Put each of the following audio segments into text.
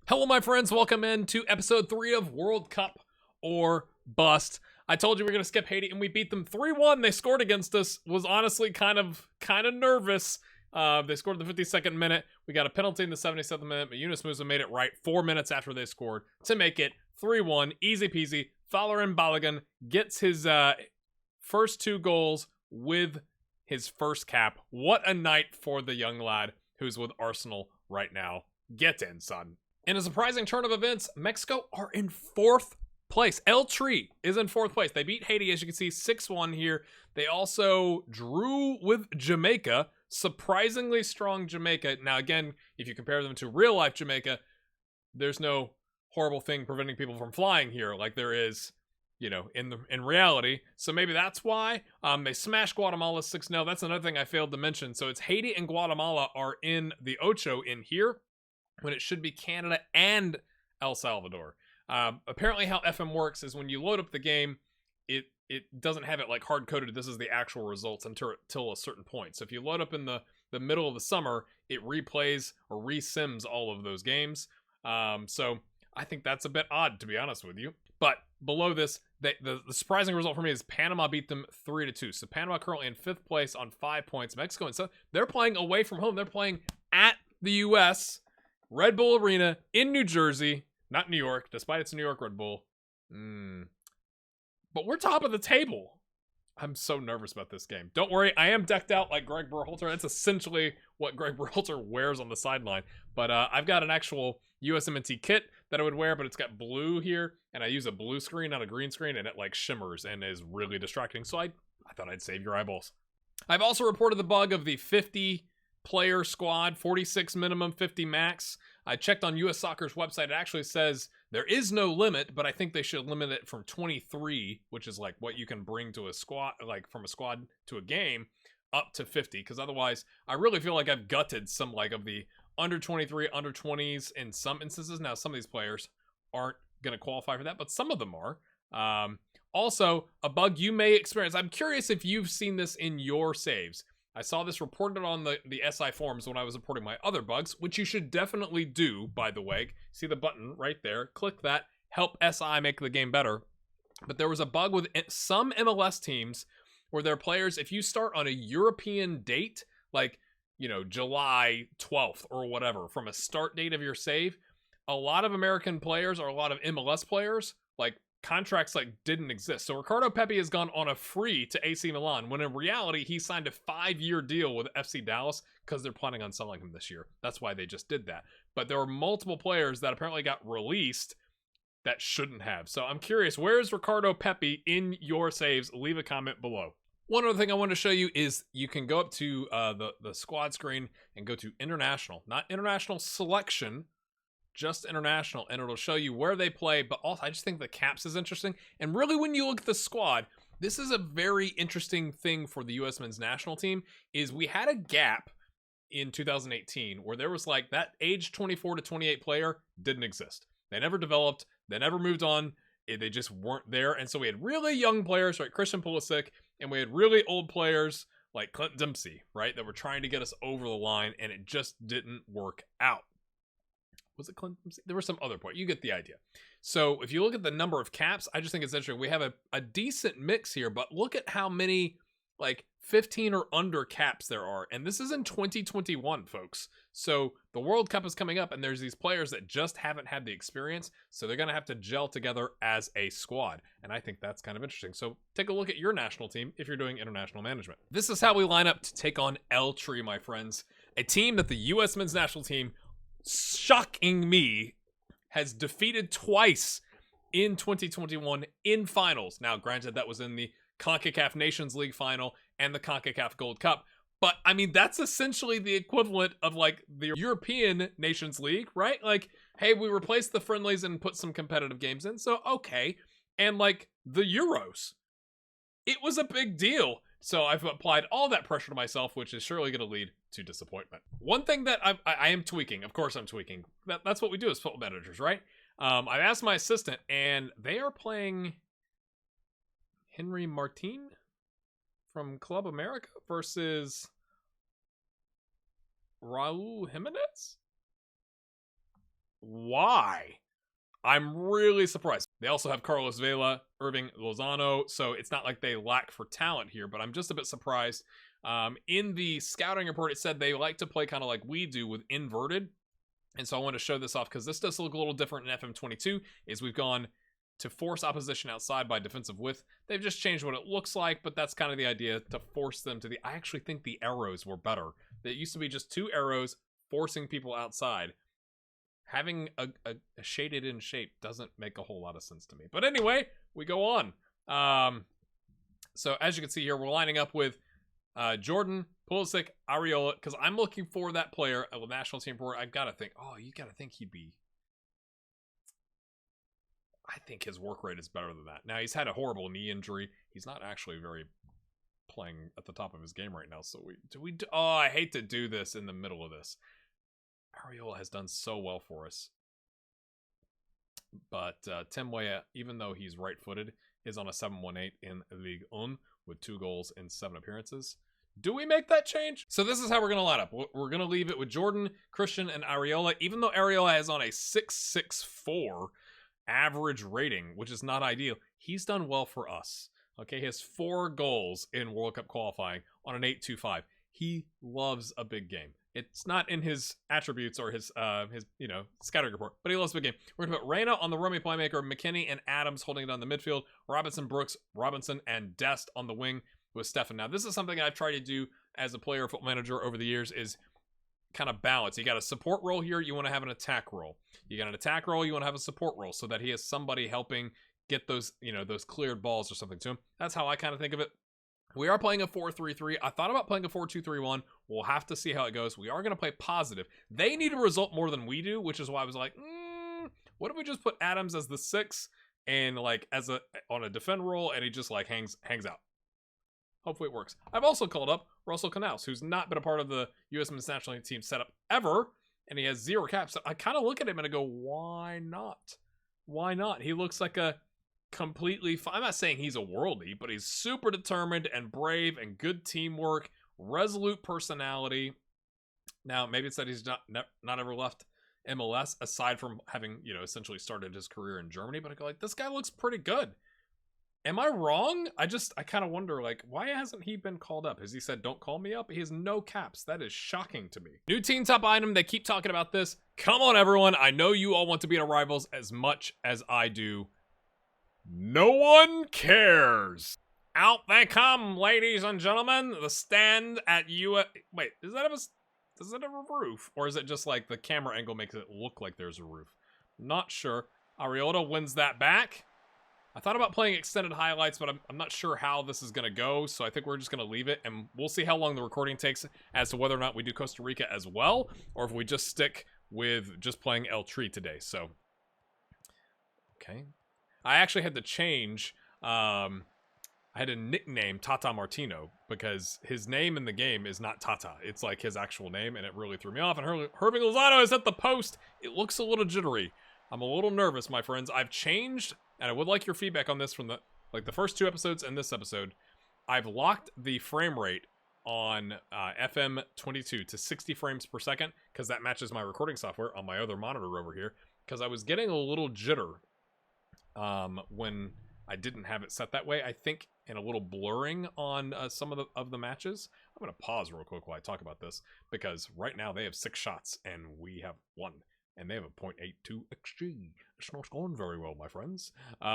Hello, my friends. Welcome in to episode 3 of World Cup or Bust. I told you we are going to skip Haiti, and we beat them 3-1. They scored against us. Was honestly kind of nervous. They scored in the 52nd minute. We got a penalty in the 77th minute, but Yunus Musa made it right 4 minutes after they scored to make it 3-1. Easy peasy. Falarin Balogun gets his first 2 goals with his first cap. What a night for the young lad who's with Arsenal right now. Get in, son. In a surprising turn of events, Mexico are in 4th place. El Tri is in 4th place. They beat Haiti, as you can see, 6-1 here. They also drew with Jamaica. Surprisingly strong Jamaica. Now, again, if you compare them to real-life Jamaica, there's no horrible thing preventing people from flying here like there is, you know, in reality. So maybe that's why. They smashed Guatemala 6-0. That's another thing I failed to mention. So it's Haiti and Guatemala are in the Ocho in here, when it should be Canada and El Salvador. Apparently how FM works is when you load up the game, it doesn't have it like hard-coded, this is the actual results until a certain point. So if you load up in the middle of the summer, it replays or resims all of those games. So I think that's a bit odd, to be honest with you. But below this, the surprising result for me is Panama beat them 3-2. So Panama currently in 5th place on 5 points. Mexico and so they're playing away from home. They're playing at the U.S., Red Bull Arena in New Jersey, not New York, despite it's New York Red Bull. But we're top of the table. I'm so nervous about this game. Don't worry, I am decked out like Greg Berhalter. That's essentially what Greg Berhalter wears on the sideline. But I've got an actual Usmnt kit that I would wear, but it's got blue here, and I use a blue screen, not a green screen, and it like shimmers and is really distracting. So I thought I'd save your eyeballs. I've also reported the bug of the 50 player squad, 46 minimum, 50 max. I checked on US Soccer's website. It actually says there is no limit, but I think they should limit it from 23, which is like what you can bring to a squad, like from a squad to a game, up to 50. Because otherwise, I really feel like I've gutted some like of the under 23, under 20s in some instances. Now, some of these players aren't going to qualify for that, but some of them are. Also, a bug you may experience. I'm curious if you've seen this in your saves. I saw this reported on the SI forums when I was reporting my other bugs, which you should definitely do, by the way. See the button right there. Click that. Help SI make the game better. But there was a bug with some MLS teams where their players, if you start on a European date, like, you know, July 12th or whatever, from a start date of your save, a lot of American players or a lot of MLS players, like, contracts like didn't exist. So Ricardo Pepi has gone on a free to AC Milan, when in reality he signed a 5-year deal with FC Dallas because they're planning on selling him this year. That's why they just did that. But there were multiple players that apparently got released that shouldn't have. So I'm curious, where is Ricardo Pepi in your saves? Leave a comment below. One other thing I want to show you is you can go up to the squad screen and go to international, not international selection, just international, and it'll show you where they play. But also, I just think the caps is interesting. And really, when you look at the squad, this is a very interesting thing for the U.S. men's national team, is we had a gap in 2018 where there was like that age 24 to 28 player didn't exist. They never developed. They never moved on. They just weren't there. And so we had really young players, right? Christian Pulisic, and we had really old players like Clint Dempsey, right? That were trying to get us over the line, and it just didn't work out. Was it Clint? There was some other point. You get the idea. So if you look at the number of caps, I just think it's interesting. We have a decent mix here, but look at how many like 15 or under caps there are. And this is in 2021, folks. So the World Cup is coming up, and there's these players that just haven't had the experience. So they're going to have to gel together as a squad. And I think that's kind of interesting. So take a look at your national team if you're doing international management. This is how we line up to take on El Tri, my friends. A team that the U.S. men's national team, shocking me, has defeated twice in 2021 in finals. Now, granted, that was in the CONCACAF Nations League final and the CONCACAF Gold Cup. But, I mean, that's essentially the equivalent of, like, the European Nations League, right? Like, hey, we replaced the friendlies and put some competitive games in, so okay. And, like, the Euros. It was a big deal. So I've applied all that pressure to myself, which is surely going to lead to disappointment. One thing that I am tweaking, of course I'm tweaking. That's what we do as football managers, right? I asked my assistant, and they are playing Henry Martin from Club America versus Raul Jimenez. Why? I'm really surprised. They also have Carlos Vela, Irving Lozano, so it's not like they lack for talent here, but I'm just a bit surprised. In the scouting report, it said they like to play kind of like we do with inverted, and so I want to show this off because this does look a little different in FM22, is we've gone to force opposition outside by defensive width. They've just changed what it looks like, but that's kind of the idea, to force them to the... I actually think the arrows were better. It used to be just 2 arrows forcing people outside. Having a shaded in shape doesn't make a whole lot of sense to me. But anyway, we go on. So as you can see here, we're lining up with Jordan, Pulisic, Areola, because I'm looking for that player, a national team for. I've got to think, you got to think he'd be... I think his work rate is better than that. Now, he's had a horrible knee injury. He's not actually very playing at the top of his game right now. So I hate to do this in the middle of this. Areola has done so well for us. But Tim Weah, even though he's right-footed, is on a 7.18 in Ligue 1 with 2 goals in 7 appearances. Do we make that change? So this is how we're going to line up. We're going to leave it with Jordan, Christian, and Areola. Even though Areola is on a 6.64 average rating, which is not ideal, he's done well for us. Okay, he has 4 goals in World Cup qualifying on an 8.25. He loves a big game. It's not in his attributes or his scouting report, but he loves a big game. We're going to put Reyna on the roaming playmaker, McKinney and Adams holding it on the midfield, Robinson, Brooks, Robinson, and Dest on the wing with Stefan. Now, this is something I've tried to do as a player football manager over the years, is kind of balance. You got a support role here, you want to have an attack role. You got an attack role, you want to have a support role, so that he has somebody helping get those, those cleared balls or something to him. That's how I kind of think of it. We are playing a 4-3-3. I thought about playing a 4-2-3-1. We'll have to see how it goes. We are going to play positive. They need a result more than we do, which is why I was like, what if we just put Adams as the 6 and like on a defend role, and he just like hangs out. Hopefully it works. I've also called up Russell Canals, who's not been a part of the U.S. Men's National Team setup ever, and he has 0 caps. So I kind of look at him and I go, why not? Why not? He looks like a completely... I'm not saying he's a worldie, but he's super determined and brave and good teamwork, resolute personality. Now, maybe it's that he's not ever left MLS, aside from having, essentially started his career in Germany, but I go like, this guy looks pretty good. Am I wrong? I kind of wonder, like, why hasn't he been called up? Has he said, don't call me up? He has no caps. That is shocking to me. New team top item. They keep talking about this. Come on, everyone. I know you all want to beat our rivals as much as I do. No one cares. Out they come, ladies and gentlemen. The stand at Wait, does that have a roof? Or is it just like the camera angle makes it look like there's a roof? Not sure. Areola wins that back. I thought about playing extended highlights, but I'm not sure how this is going to go, so I think we're just going to leave it, and we'll see how long the recording takes as to whether or not we do Costa Rica as well, or if we just stick with just playing El Tri today, so... Okay. I actually had to change, I had to nickname Tata Martino, because his name in the game is not Tata. It's like his actual name, and it really threw me off, and Irving Lozano is at the post. It looks a little jittery. I'm a little nervous, my friends. I've changed... And I would like your feedback on this from the first 2 episodes and this episode. I've locked the frame rate on FM22 to 60 frames per second, because that matches my recording software on my other monitor over here, because I was getting a little jitter when I didn't have it set that way, I think, and a little blurring on some of the matches. I'm going to pause real quick while I talk about this, because right now they have 6 shots and we have 1. And they have a .82 XG. It's not going very well, my friends. So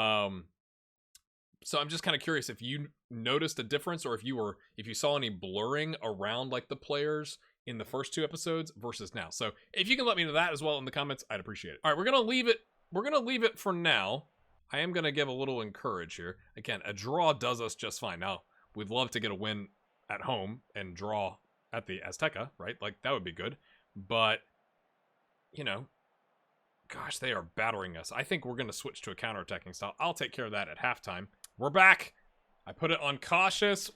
I'm just kind of curious if you noticed a difference, or if you saw any blurring around like the players in the first 2 episodes versus now. So if you can let me know that as well in the comments, I'd appreciate it. All right, we're gonna leave it. We're gonna leave it for now. I am gonna give a little encourage here. Again, a draw does us just fine. Now we'd love to get a win at home and draw at the Azteca, right? Like that would be good, but. Gosh, they are battering us. I think we're going to switch to a counterattacking style. I'll take care of that at halftime. We're back. I put it on cautious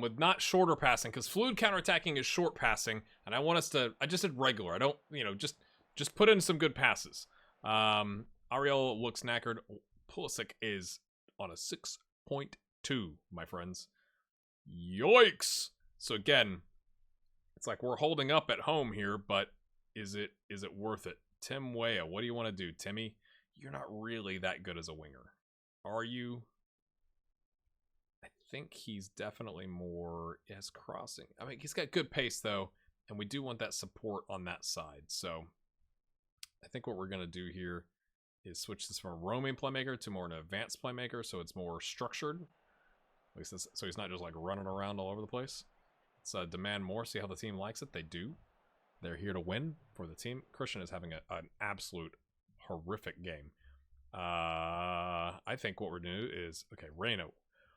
with not shorter passing, because fluid counterattacking is short passing, and I want us to... I just did regular. I don't, just put in some good passes. Areola looks knackered. Pulisic is on a 6.2, my friends. Yikes! So again, it's like we're holding up at home here, but is it worth it Tim Weah, what do you want to do, Timmy? You're not really that good as a winger, are you? I think he's definitely more as crossing. I mean, he's got good pace, though, and we do want that support on that side. So I think what we're going to do here is switch this from a roaming playmaker to more an advanced playmaker, so it's more structured. At least this, so he's not just like running around all over the place. Let's demand more, see how the team likes it. They do. They're here to win for the team. Christian is having an absolute horrific game. I think what we're going to do is, okay, Reyna.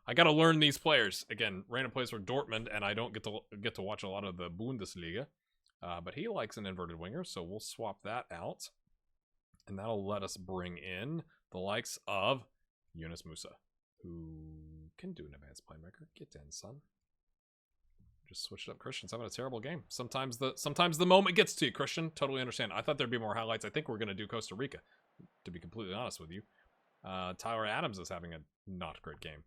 I got to learn these players. Again, Reyna plays for Dortmund, and I don't get to watch a lot of the Bundesliga. But he likes an inverted winger, so we'll swap that out. And that'll let us bring in the likes of Yunus Musa, who can do an advanced playmaker. Get in, son. Just switch it up. Christian's having a terrible game. Sometimes the moment gets to you, Christian. Totally understand. I thought there'd be more highlights. I think we're going to do Costa Rica, to be completely honest with you. Tyler Adams is having a not great game.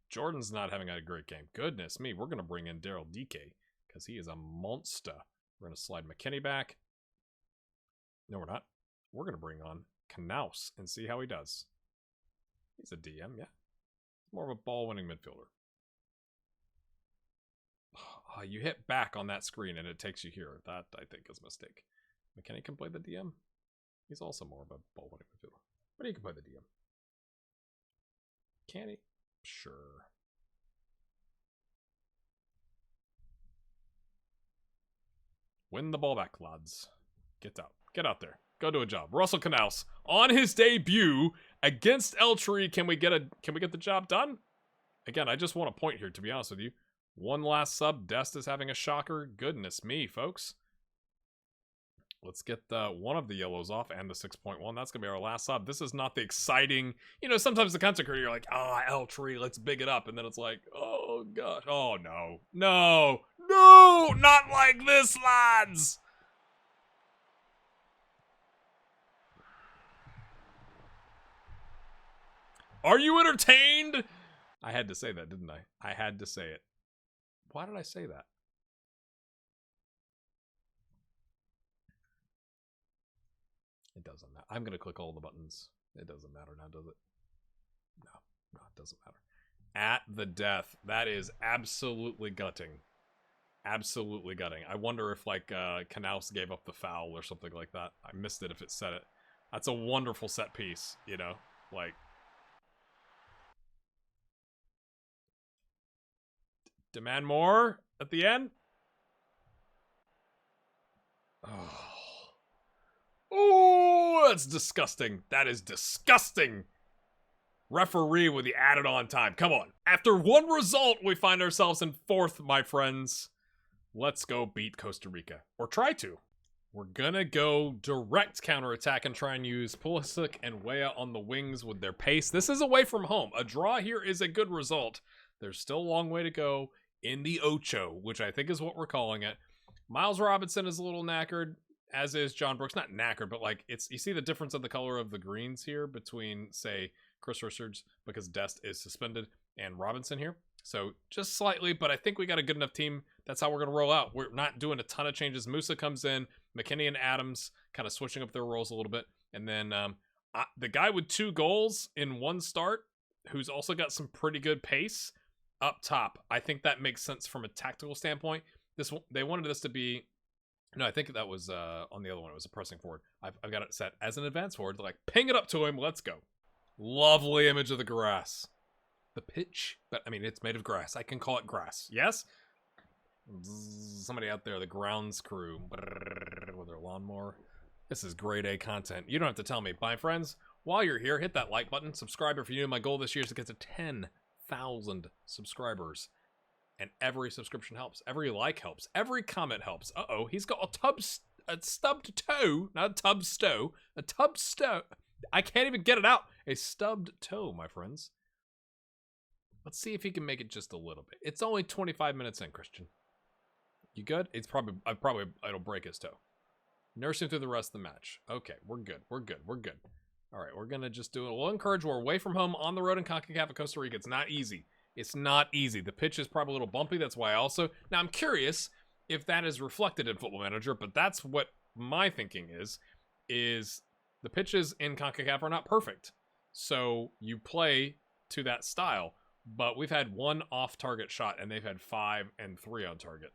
Jordan's not having a great game. Goodness me, we're going to bring in Daryl DK because he is a monster. We're going to slide McKinney back. No, we're not. We're going to bring on Knaus and see how he does. He's a DM, yeah. More of a ball-winning midfielder. You hit back on that screen and it takes you here. That, I think, is a mistake. McKinney can play the DM. He's also more of a ball-winning midfielder. But he can play the DM. Can he? Sure. Win the ball back, lads. Get out. Get out there. Go do a job. Russell Knaus on his debut against El Tree. Can we get the job done? Again, I just want a point here, to be honest with you. One last sub. Dest is having a shocker. Goodness me, folks. Let's get one of the yellows off and the 6.1. That's going to be our last sub. This is not the exciting... You know, sometimes the content creator, you're like, oh, El Tree, let's big it up. And then it's like, oh, gosh. Oh, no. No. No! Not like this, lads! Are you entertained? I had to say that, didn't I? I had to say it. Why did I say that? It doesn't matter. I'm going to click all the buttons. It doesn't matter now, does it? No, it doesn't matter. At the death. That is absolutely gutting. Absolutely gutting. I wonder if, like, Knaus gave up the foul or something like that. I missed it if it said it. That's a wonderful set piece, you know? Like... Demand more at the end? Oh, that's disgusting. That is disgusting. Referee with the added on time. Come on. After one result, we find ourselves in 4th, my friends. Let's go beat Costa Rica. Or try to. We're gonna go direct counterattack and try and use Pulisic and Weah on the wings with their pace. This is away from home. A draw here is a good result. There's still a long way to go in the Ocho, which I think is what we're calling it. Miles Robinson is a little knackered, as is John Brooks. Not knackered, but like it's, you see the difference in the color of the greens here between, say, Chris Richards, because Dest is suspended, and Robinson here. So just slightly, but I think we got a good enough team. That's how we're going to roll out. We're not doing a ton of changes. Musa comes in, McKinney and Adams kind of switching up their roles a little bit. And then the guy with 2 goals in one start, who's also got some pretty good pace, up top. I think that makes sense from a tactical standpoint. They wanted this to be... No, I think that was on the other one. It was a pressing forward. I've got it set as an advance forward. Like, ping it up to him. Let's go. Lovely image of the grass. The pitch. But, I mean, it's made of grass. I can call it grass. Yes? Somebody out there, the grounds crew, with their lawnmower. This is grade A content. You don't have to tell me. Bye, friends. While you're here, hit that like button. Subscribe if you're new. My goal this year is to get to 10,000 subscribers. And every subscription helps. Every like helps. Every comment helps. Uh-oh, he's got a stubbed toe. Not a tub stow. A tub stow. I can't even get it out. A stubbed toe, my friends. Let's see if he can make it just a little bit. It's only 25 minutes in, Christian. You good? It's probably it'll break his toe. Nurse him through the rest of the match. Okay, we're good. We're good. We're good. All right, we're gonna just do it. We'll encourage. We're away from home on the road in CONCACAF at Costa Rica. It's not easy. It's not easy. The pitch is probably a little bumpy. That's why I also... Now, I'm curious if that is reflected in Football Manager, but that's what my thinking is is the pitches in CONCACAF are not perfect. So you play to that style. But we've had 1 off-target shot, and they've had 5 and 3 on target.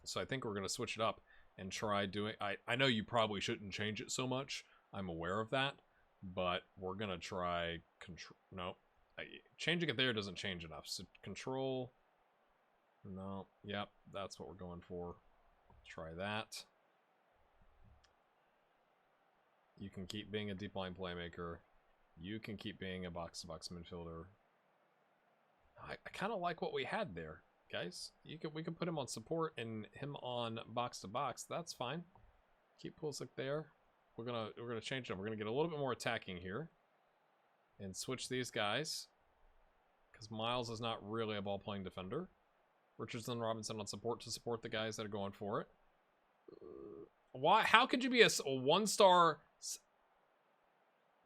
So I think we're going to switch it up and try doing... I know you probably shouldn't change it so much. I'm aware of that. But we're going to try... No. Changing it there doesn't change enough. So control... No. Yep. That's what we're going for. Try that. You can keep being a deep line playmaker. You can keep being a box-to-box midfielder. I kind of like what we had there, guys. We can put him on support and him on box-to-box. That's fine. Keep Pulisic there. We're gonna change him. We're gonna get a little bit more attacking here. And switch these guys. Because Miles is not really a ball-playing defender. Richardson and Robinson on support to support the guys that are going for it. Why? How could you be a 1-star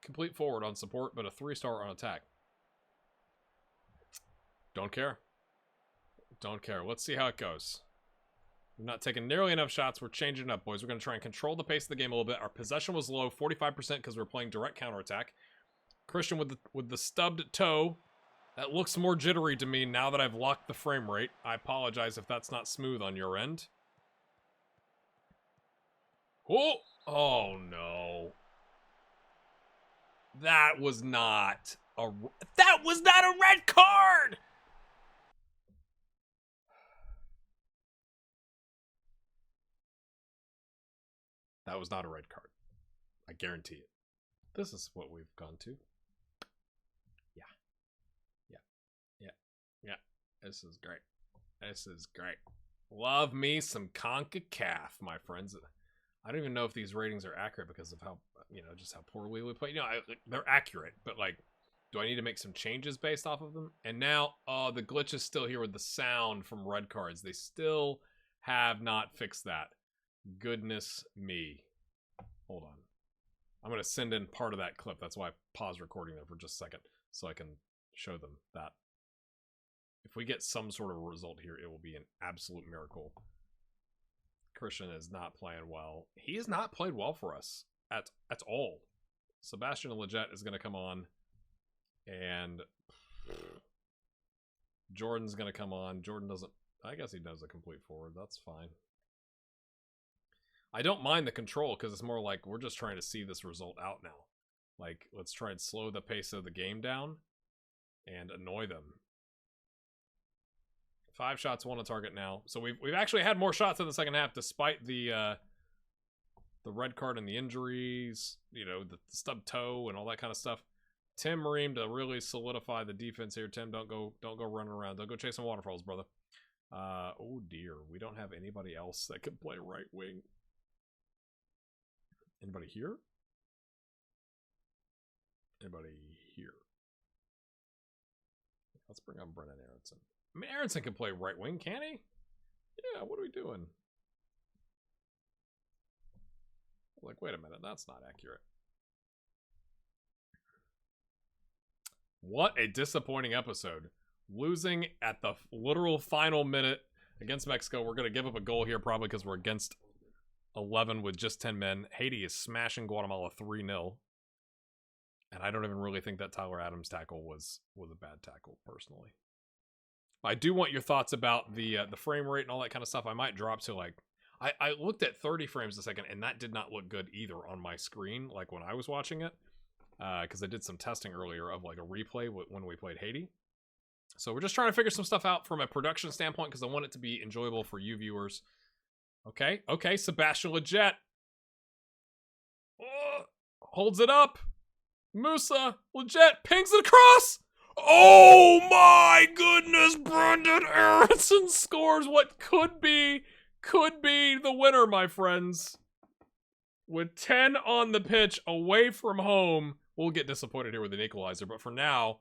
complete forward on support, but a 3-star on attack? Don't care. Don't care. Let's see how it goes. We're not taking nearly enough shots. We're changing it up, boys. We're going to try and control the pace of the game a little bit. Our possession was low, 45%, because we're playing direct counterattack. Christian with the stubbed toe. That looks more jittery to me now that I've locked the frame rate. I apologize if that's not smooth on your end. Oh no. That was not a red card! That was not a red card. I guarantee it. This is what we've gone to. Yeah. Yeah. Yeah. Yeah. This is great. This is great. Love me some CONCACAF, my friends. I don't even know if these ratings are accurate because of how, just how poorly we play. They're accurate, but like, do I need to make some changes based off of them? And now, the glitch is still here with the sound from red cards. They still have not fixed that. Goodness me. Hold on. I'm going to send in part of that clip. That's why I paused recording there for just a second, so I can show them that. If we get some sort of result here, it will be an absolute miracle. Christian is not playing well. He has not played well for us at all. Sebastian Lletget is going to come on, and Jordan's going to come on. Jordan doesn't... I guess he does a complete forward. That's fine. I don't mind the control because it's more like we're just trying to see this result out now. Like, let's try and slow the pace of the game down and annoy them. 5 shots, 1 on target now. So we've actually had more shots in the second half despite the red card and the injuries, the stubbed toe and all that kind of stuff. Tim Ream to really solidify the defense here. Tim, don't go running around. Don't go chasing waterfalls, brother. Oh dear, we don't have anybody else that can play right wing. Anybody here? Anybody here? Let's bring on Brennan Aronson. I mean, Aronson can play right wing, can he? Yeah, what are we doing? Like, wait a minute, that's not accurate. What a disappointing episode. Losing at the literal final minute against Mexico. We're going to give up a goal here probably because we're against 11 with just 10 men. Haiti is smashing Guatemala 3-0. And I don't even really think that Tyler Adams tackle was a bad tackle, personally. I do want your thoughts about the frame rate and all that kind of stuff. I might drop to like... I looked at 30 frames a second, and that did not look good either on my screen, like when I was watching it. Because I did some testing earlier of like a replay when we played Haiti. So we're just trying to figure some stuff out from a production standpoint because I want it to be enjoyable for you viewers. Okay, Sebastian Lletget. Holds it up. Musa, Lletget, pings it across. Oh my goodness, Brendan Aronson scores what could be the winner, my friends. With 10 on the pitch, away from home, we'll get disappointed here with an equalizer, but for now,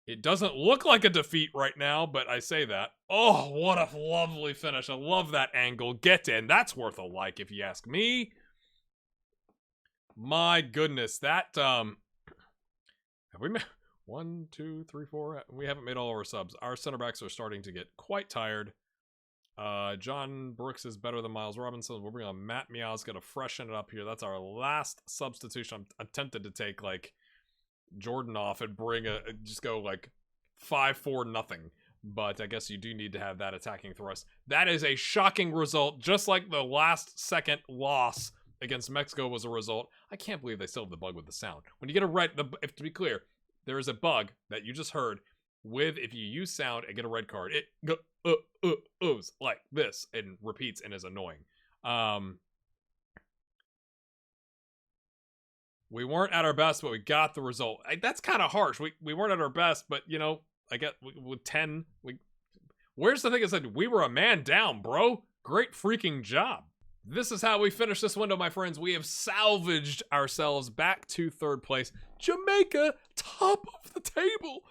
it doesn't look like a defeat right now, but I say that. Oh, what a lovely finish. I love that angle. Get in. That's worth a like if you ask me. My goodness, that, have we made 1, 2, 3, 4? We haven't made all our subs. Our center backs are starting to get quite tired. John Brooks is better than Miles Robinson. We're bringing on Matt Meow's going to freshen it up here. That's our last substitution. I'm tempted to take, like, Jordan off and just go, like, 5-4 nothing. But I guess you do need to have that attacking thrust. That is a shocking result, just like the last second loss against Mexico was a result. I can't believe they still have the bug with the sound. When you get a red, if to be clear, there is a bug that you just heard with, if you use sound and get a red card, it goes like this and repeats and is annoying. We weren't at our best, but we got the result. That's kind of harsh. We weren't at our best, but, you know, I get with 10. Where's the thing is that we were a man down, bro. Great freaking job. This is how we finish this window, my friends. We have salvaged ourselves back to third place. Jamaica, top of the table.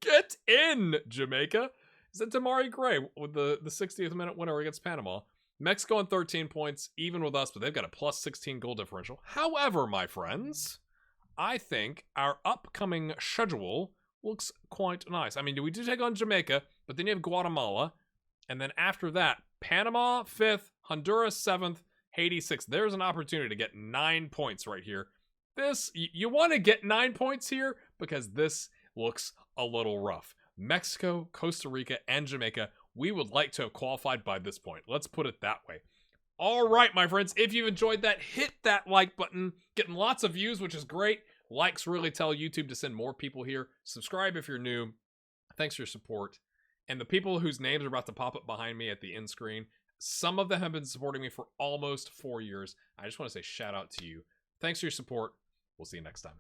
Get in, Jamaica. Is it Damari Gray with the 60th minute winner against Panama? Mexico on 13 points, even with us, but they've got a plus 16 goal differential. However, my friends, I think our upcoming schedule looks quite nice. I mean, we do take on Jamaica, but then you have Guatemala, and then after that, Panama 5th, Honduras 7th, Haiti 6th. There's an opportunity to get 9 points right here. You want to get 9 points here because this looks a little rough. Mexico, Costa Rica, and Jamaica, we would like to have qualified by this point. Let's put it that way. All right, my friends, if you've enjoyed that, hit that like button. Getting lots of views, which is great. Likes really tell YouTube to send more people here. Subscribe if you're new. Thanks for your support. And the people whose names are about to pop up behind me at the end screen, some of them have been supporting me for almost 4 years. I just want to say shout out to you. Thanks for your support. We'll see you next time.